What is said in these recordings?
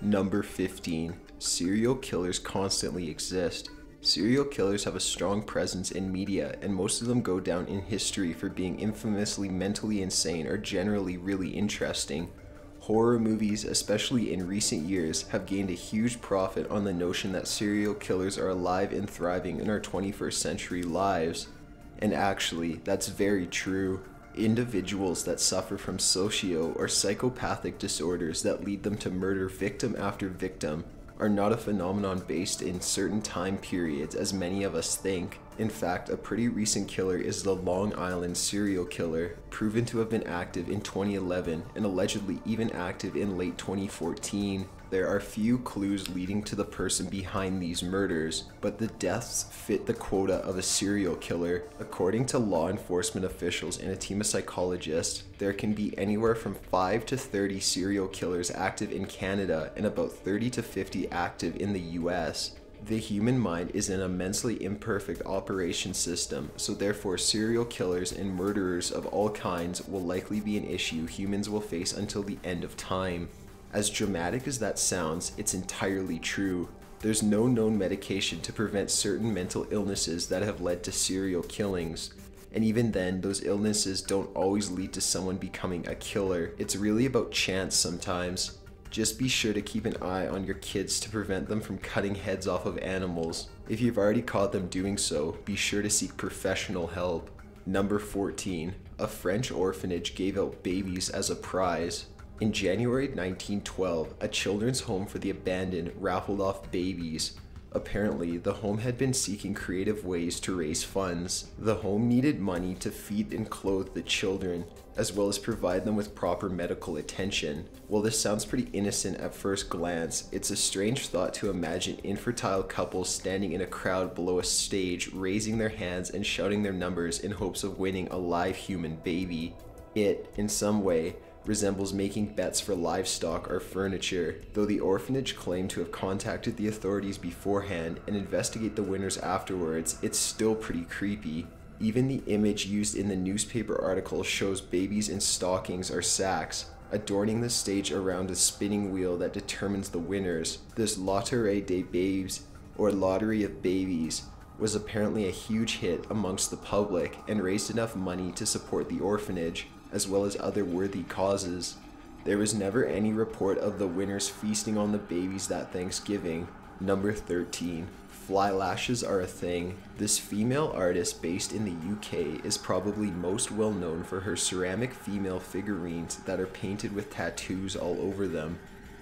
Number 15. Serial killers constantly exist. Serial killers have a strong presence in media, and most of them go down in history for being infamously mentally insane or generally really interesting. Horror movies, especially in recent years, have gained a huge profit on the notion that serial killers are alive and thriving in our 21st century lives. And actually, that's very true. Individuals that suffer from socio or psychopathic disorders that lead them to murder victim after victim are not a phenomenon based in certain time periods as many of us think. In fact, a pretty recent killer is the Long Island serial killer, proven to have been active in 2011 and allegedly even active in late 2014. There are few clues leading to the person behind these murders, but the deaths fit the quota of a serial killer. According to law enforcement officials and a team of psychologists, there can be anywhere from 5 to 30 serial killers active in Canada and about 30 to 50 active in the US. The human mind is an immensely imperfect operation system, so therefore serial killers and murderers of all kinds will likely be an issue humans will face until the end of time. As dramatic as that sounds, it's entirely true. There's no known medication to prevent certain mental illnesses that have led to serial killings. And even then, those illnesses don't always lead to someone becoming a killer. It's really about chance sometimes. Just be sure to keep an eye on your kids to prevent them from cutting heads off of animals. If you've already caught them doing so, be sure to seek professional help. Number 14. A French orphanage gave out babies as a prize. In January 1912, a children's home for the abandoned raffled off babies. Apparently, the home had been seeking creative ways to raise funds. The home needed money to feed and clothe the children, as well as provide them with proper medical attention. While this sounds pretty innocent at first glance, it's a strange thought to imagine infertile couples standing in a crowd below a stage, raising their hands and shouting their numbers in hopes of winning a live human baby. It, in some way, resembles making bets for livestock or furniture. Though the orphanage claimed to have contacted the authorities beforehand and investigate the winners afterwards, it's still pretty creepy. Even the image used in the newspaper article shows babies in stockings or sacks, adorning the stage around a spinning wheel that determines the winners. This Loterie des Babes, or Lottery of Babies, was apparently a huge hit amongst the public and raised enough money to support the orphanage, as well as other worthy causes. There was never any report of the winners feasting on the babies that Thanksgiving. Number 13. Flylashes Are A Thing. This female artist based in the UK is probably most well known for her ceramic female figurines that are painted with tattoos all over them.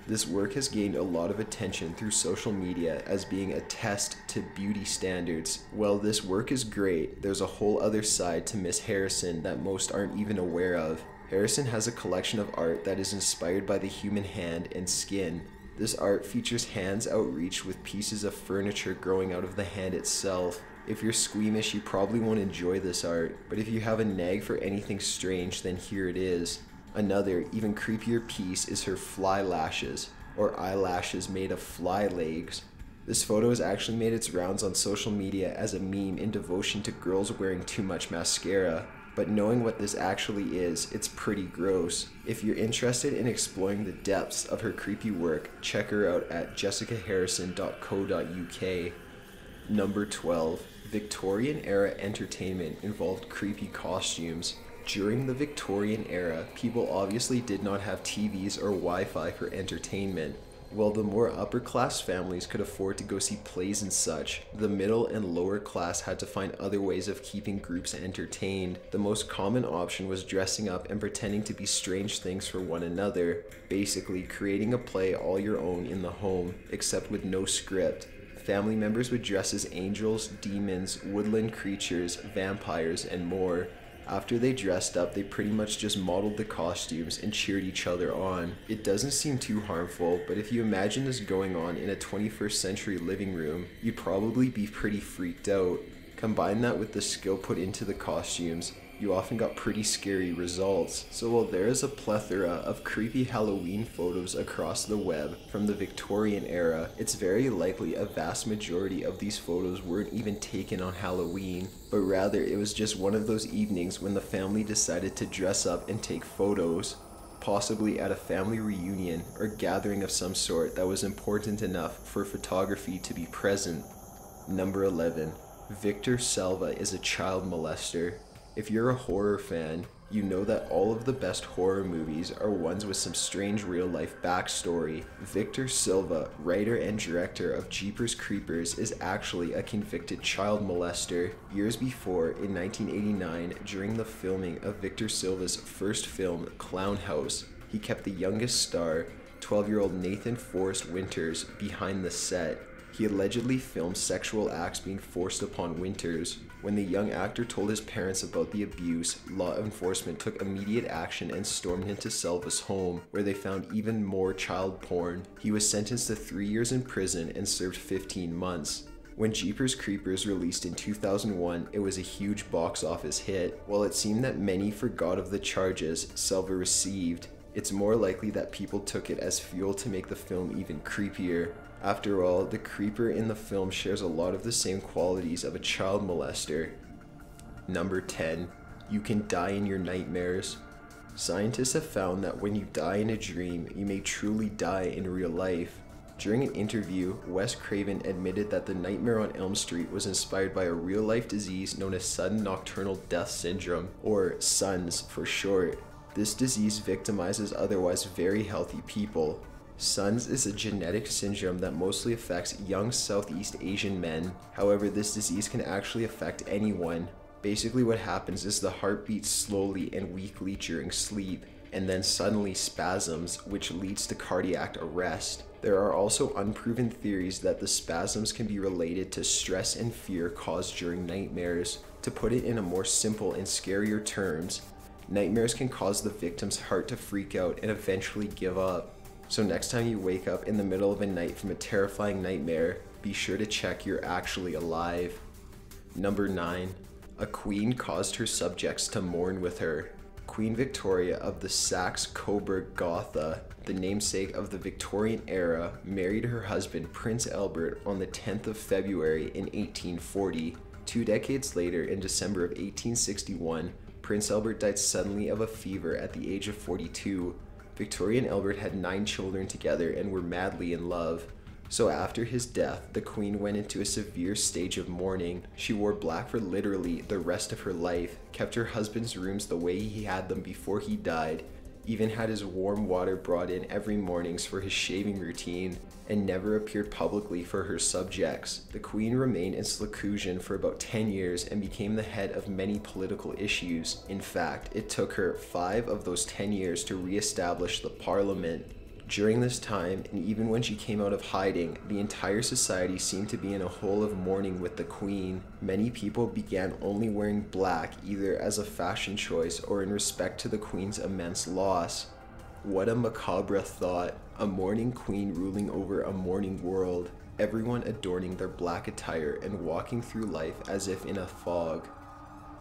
This work has gained a lot of attention through social media as being a test to beauty standards. While this work is great, there's a whole other side to Miss Harrison that most aren't even aware of. Harrison has a collection of art that is inspired by the human hand and skin. This art features hands outreached with pieces of furniture growing out of the hand itself. If you're squeamish, you probably won't enjoy this art, but if you have a nag for anything strange, then here it is. Another, even creepier piece is her fly lashes, or eyelashes made of fly legs. This photo has actually made its rounds on social media as a meme in devotion to girls wearing too much mascara, but knowing what this actually is, it's pretty gross. If you're interested in exploring the depths of her creepy work, check her out at jessicaharrison.co.uk. Number 12. Victorian era entertainment involved creepy costumes. During the Victorian era, people obviously did not have TVs or Wi-Fi for entertainment. While the more upper-class families could afford to go see plays and such, the middle and lower class had to find other ways of keeping groups entertained. The most common option was dressing up and pretending to be strange things for one another, basically creating a play all your own in the home, except with no script. Family members would dress as angels, demons, woodland creatures, vampires, and more. After they dressed up, they pretty much just modeled the costumes and cheered each other on. It doesn't seem too harmful, but if you imagine this going on in a 21st century living room, you'd probably be pretty freaked out. Combine that with the skill put into the costumes, you often got pretty scary results. So while there is a plethora of creepy Halloween photos across the web from the Victorian era, it's very likely a vast majority of these photos weren't even taken on Halloween, but rather it was just one of those evenings when the family decided to dress up and take photos. possibly at a family reunion or gathering of some sort that was important enough for photography to be present. Number 11. Victor Salva is a child molester. If you're a horror fan, you know that all of the best horror movies are ones with some strange real-life backstory. Victor Silva, writer and director of Jeepers Creepers, is actually a convicted child molester. Years before, in 1989, during the filming of Victor Silva's first film, Clown House, he kept the youngest star, 12-year-old Nathan Forrest Winters, behind the set. He allegedly filmed sexual acts being forced upon Winters. When the young actor told his parents about the abuse, law enforcement took immediate action and stormed into Salva's home, where they found even more child porn. He was sentenced to 3 years in prison and served 15 months. When Jeepers Creepers released in 2001, it was a huge box office hit. While it seemed that many forgot of the charges Salva received, it's more likely that people took it as fuel to make the film even creepier. After all, the creeper in the film shares a lot of the same qualities of a child molester. Number 10. You can die in your nightmares. Scientists have found that when you die in a dream, you may truly die in real life. During an interview, Wes Craven admitted that the Nightmare on Elm Street was inspired by a real-life disease known as sudden nocturnal death syndrome, or SUNS for short. This disease victimizes otherwise very healthy people. SUNS is a genetic syndrome that mostly affects young Southeast Asian men. However, this disease can actually affect anyone. Basically what happens is the heart beats slowly and weakly during sleep, and then suddenly spasms, which leads to cardiac arrest. There are also unproven theories that the spasms can be related to stress and fear caused during nightmares. To put it in a more simple and scarier terms, nightmares can cause the victim's heart to freak out and eventually give up. So next time you wake up in the middle of a night from a terrifying nightmare, be sure to check you're actually alive. Number 9. A queen caused her subjects to mourn with her. Queen Victoria of the Saxe-Coburg-Gotha, the namesake of the Victorian era, married her husband Prince Albert on the 10th of February in 1840. 2 decades later, in December of 1861, Prince Albert died suddenly of a fever at the age of 42. Victoria and Albert had 9 children together and were madly in love. So after his death, the queen went into a severe stage of mourning. She wore black for literally the rest of her life, kept her husband's rooms the way he had them before he died, even had his warm water brought in every mornings for his shaving routine, and never appeared publicly for her subjects. The queen remained in seclusion for about 10 years and became the head of many political issues. In fact, it took her 5 of those 10 years to re-establish the parliament. During this time, and even when she came out of hiding, the entire society seemed to be in a hole of mourning with the queen. Many people began only wearing black either as a fashion choice or in respect to the queen's immense loss. What a macabre thought, a mourning queen ruling over a mourning world, everyone adorning their black attire and walking through life as if in a fog.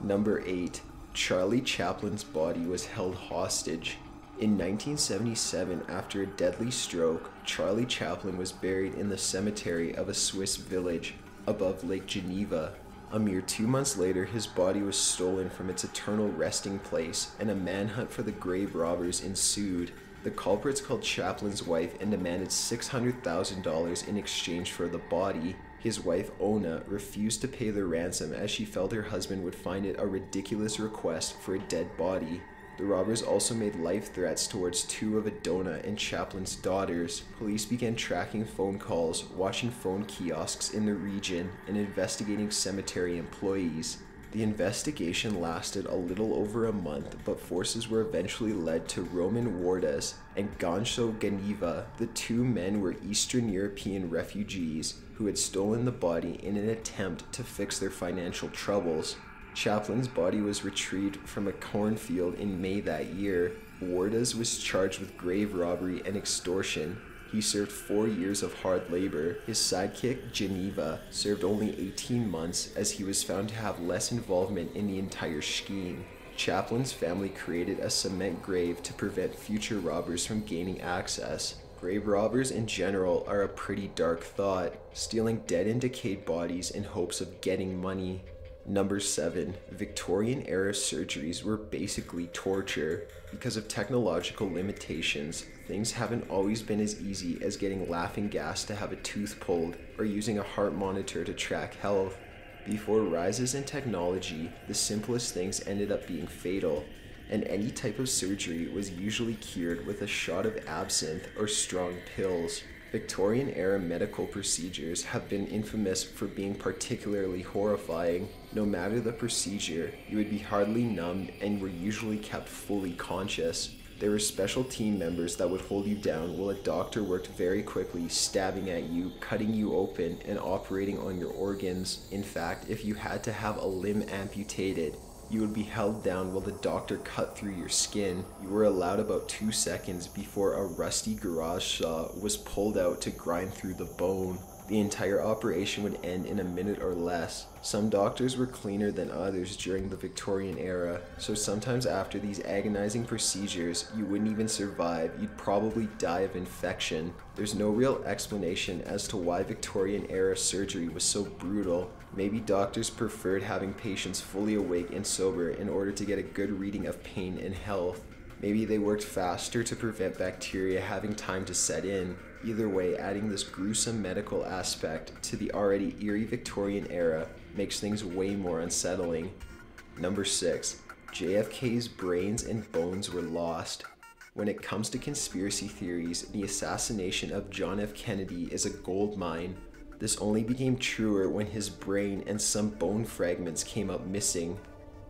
Number 8. Charlie Chaplin's body was held hostage. In 1977, after a deadly stroke, Charlie Chaplin was buried in the cemetery of a Swiss village above Lake Geneva. A mere 2 months later, his body was stolen from its eternal resting place, and a manhunt for the grave robbers ensued. The culprits called Chaplin's wife and demanded $600,000 in exchange for the body. His wife, Ona, refused to pay the ransom as she felt her husband would find it a ridiculous request for a dead body. The robbers also made life threats towards 2 of Adona and Chaplin's daughters. Police began tracking phone calls, watching phone kiosks in the region, and investigating cemetery employees. The investigation lasted a little over a month, but forces were eventually led to Roman Wardas and Gancho Ganiva. The 2 men were Eastern European refugees who had stolen the body in an attempt to fix their financial troubles. Chaplin's body was retrieved from a cornfield in May that year. Wardas was charged with grave robbery and extortion. He served 4 years of hard labor. His sidekick, Geneva, served only 18 months as he was found to have less involvement in the entire scheme. Chaplin's family created a cement grave to prevent future robbers from gaining access. Grave robbers in general are a pretty dark thought, stealing dead and decayed bodies in hopes of getting money. Number 7. Victorian era surgeries were basically torture. Because of technological limitations, things haven't always been as easy as getting laughing gas to have a tooth pulled or using a heart monitor to track health. Before rises in technology, the simplest things ended up being fatal, and any type of surgery was usually cured with a shot of absinthe or strong pills. Victorian era medical procedures have been infamous for being particularly horrifying. No matter the procedure, you would be hardly numbed and were usually kept fully conscious. There were special team members that would hold you down while a doctor worked very quickly, stabbing at you, cutting you open, and operating on your organs. In fact, if you had to have a limb amputated, you would be held down while the doctor cut through your skin. You were allowed about 2 seconds before a rusty garage saw was pulled out to grind through the bone. The entire operation would end in a minute or less. Some doctors were cleaner than others during the Victorian era, so sometimes after these agonizing procedures, you wouldn't even survive. You'd probably die of infection. There's no real explanation as to why Victorian era surgery was so brutal. Maybe doctors preferred having patients fully awake and sober in order to get a good reading of pain and health. Maybe they worked faster to prevent bacteria having time to set in. Either way, adding this gruesome medical aspect to the already eerie Victorian era makes things way more unsettling. Number 6. JFK's brains and bones were lost. When it comes to conspiracy theories, the assassination of John F. Kennedy is a gold mine. This only became truer when his brain and some bone fragments came up missing.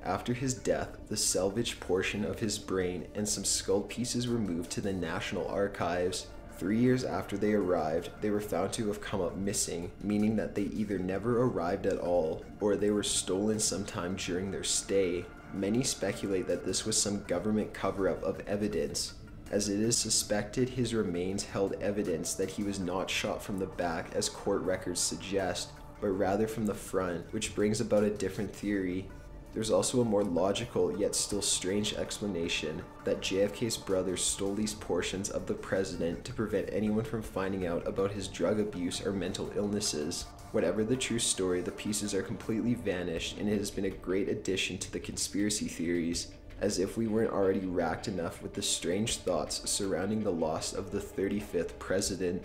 After his death, the salvaged portion of his brain and some skull pieces were moved to the National Archives. 3 years after they arrived, they were found to have come up missing, meaning that they either never arrived at all, or they were stolen sometime during their stay. Many speculate that this was some government cover-up of evidence, as it is suspected his remains held evidence that he was not shot from the back as court records suggest, but rather from the front, which brings about a different theory. There's also a more logical yet still strange explanation that JFK's brother stole these portions of the president to prevent anyone from finding out about his drug abuse or mental illnesses. Whatever the true story, the pieces are completely vanished, and it has been a great addition to the conspiracy theories, as if we weren't already racked enough with the strange thoughts surrounding the loss of the 35th president.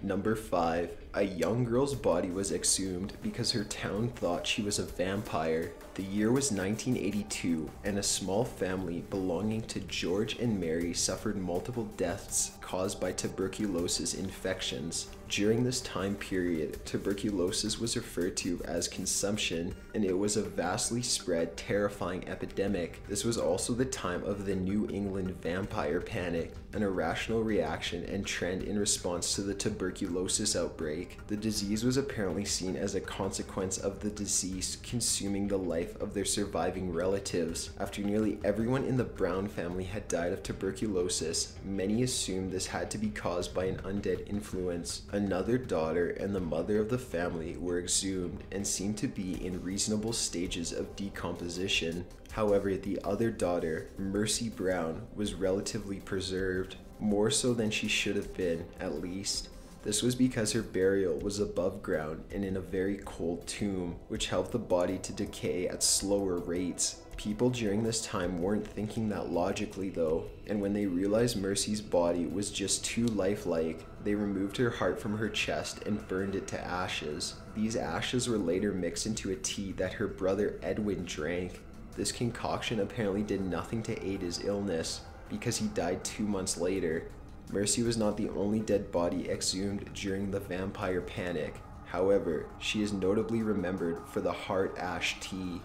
Number 5. A young girl's body was exhumed because her town thought she was a vampire. The year was 1982, and a small family belonging to George and Mary suffered multiple deaths caused by tuberculosis infections. During this time period, tuberculosis was referred to as consumption, and it was a vastly spread, terrifying epidemic. This was also the time of the New England vampire panic, an irrational reaction and trend in response to the tuberculosis outbreak. The disease was apparently seen as a consequence of the deceased consuming the life of their surviving relatives. After nearly everyone in the Brown family had died of tuberculosis, many assumed this had to be caused by an undead influence. Another daughter and the mother of the family were exhumed and seemed to be in reasonable stages of decomposition. However, the other daughter, Mercy Brown, was relatively preserved, more so than she should have been, at least. This was because her burial was above ground and in a very cold tomb, which helped the body to decay at slower rates. People during this time weren't thinking that logically though, and when they realized Mercy's body was just too lifelike, they removed her heart from her chest and burned it to ashes. These ashes were later mixed into a tea that her brother Edwin drank. This concoction apparently did nothing to aid his illness, because he died 2 months later. Mercy was not the only dead body exhumed during the vampire panic. However, she is notably remembered for the heart ash tea.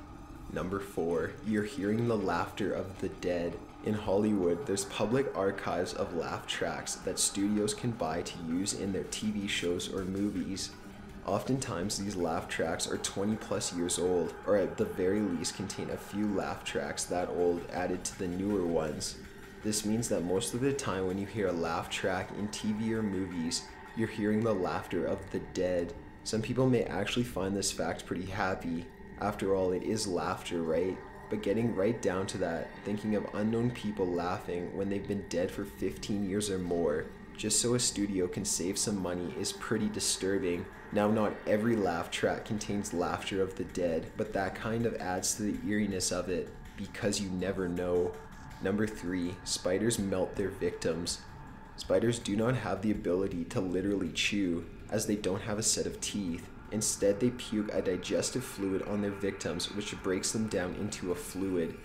Number 4. You're hearing the laughter of the dead. In Hollywood, there's public archives of laugh tracks that studios can buy to use in their TV shows or movies. Oftentimes, these laugh tracks are 20 plus years old, or at the very least contain a few laugh tracks that old added to the newer ones. This means that most of the time when you hear a laugh track in TV or movies, you're hearing the laughter of the dead. Some people may actually find this fact pretty happy. After all, it is laughter, right? But getting right down to that, thinking of unknown people laughing when they've been dead for 15 years or more, just so a studio can save some money is pretty disturbing. Now, not every laugh track contains laughter of the dead, but that kind of adds to the eeriness of it, because you never know. Number 3, spiders melt their victims. Spiders do not have the ability to literally chew, as they don't have a set of teeth. Instead, they puke a digestive fluid on their victims, which breaks them down into a fluid.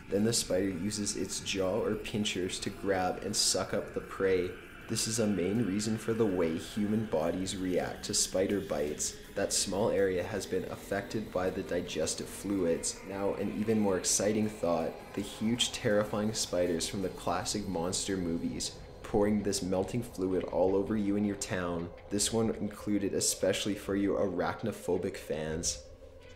Then the spider uses its jaw or pinchers to grab and suck up the prey. This is a main reason for the way human bodies react to spider bites. That small area has been affected by the digestive fluids. Now, an even more exciting thought, the huge terrifying spiders from the classic monster movies, pouring this melting fluid all over you and your town. This one included especially for you arachnophobic fans.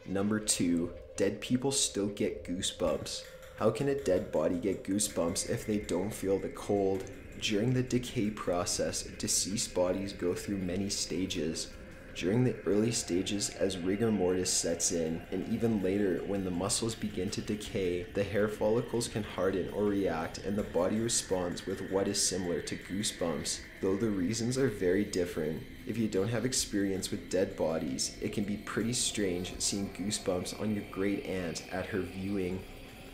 Number 2, dead people still get goosebumps. How can a dead body get goosebumps if they don't feel the cold? During the decay process, deceased bodies go through many stages. During the early stages, as rigor mortis sets in, and even later when the muscles begin to decay, the hair follicles can harden or react, and the body responds with what is similar to goosebumps, though the reasons are very different. If you don't have experience with dead bodies, it can be pretty strange seeing goosebumps on your great aunt at her viewing.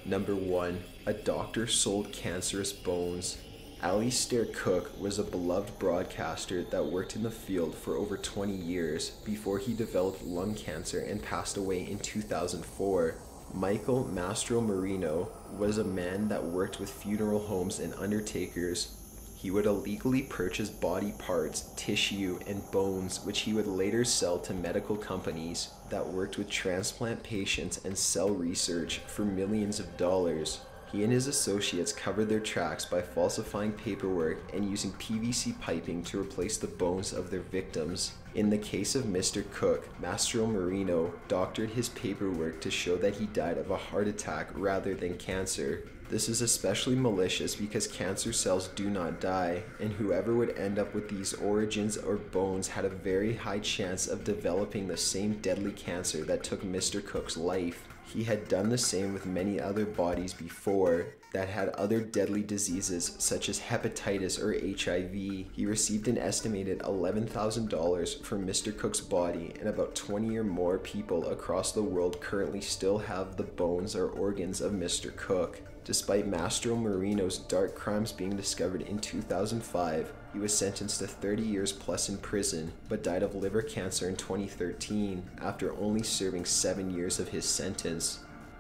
Number 1, a doctor sold cancerous bones. Alistair Cook was a beloved broadcaster that worked in the field for over 20 years before he developed lung cancer and passed away in 2004. Michael Mastromarino was a man that worked with funeral homes and undertakers. He would illegally purchase body parts, tissue, and bones, which he would later sell to medical companies that worked with transplant patients and cell research for millions of dollars. He and his associates covered their tracks by falsifying paperwork and using PVC piping to replace the bones of their victims. In the case of Mr. Cook, Mastromarino doctored his paperwork to show that he died of a heart attack rather than cancer. This is especially malicious because cancer cells do not die, and whoever would end up with these organs or bones had a very high chance of developing the same deadly cancer that took Mr. Cook's life. He had done the same with many other bodies before that had other deadly diseases such as hepatitis or HIV. He received an estimated $11,000 for Mr. Cook's body, and about 20 or more people across the world currently still have the bones or organs of Mr. Cook. Despite Mastromarino's dark crimes being discovered in 2005, he was sentenced to 30 years plus in prison, but died of liver cancer in 2013 after only serving 7 years of his sentence.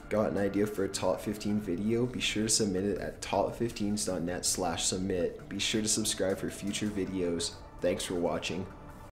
Got an idea for a top 15 video? Be sure to submit it at top15s.net/submit. Be sure to subscribe for future videos. Thanks for watching.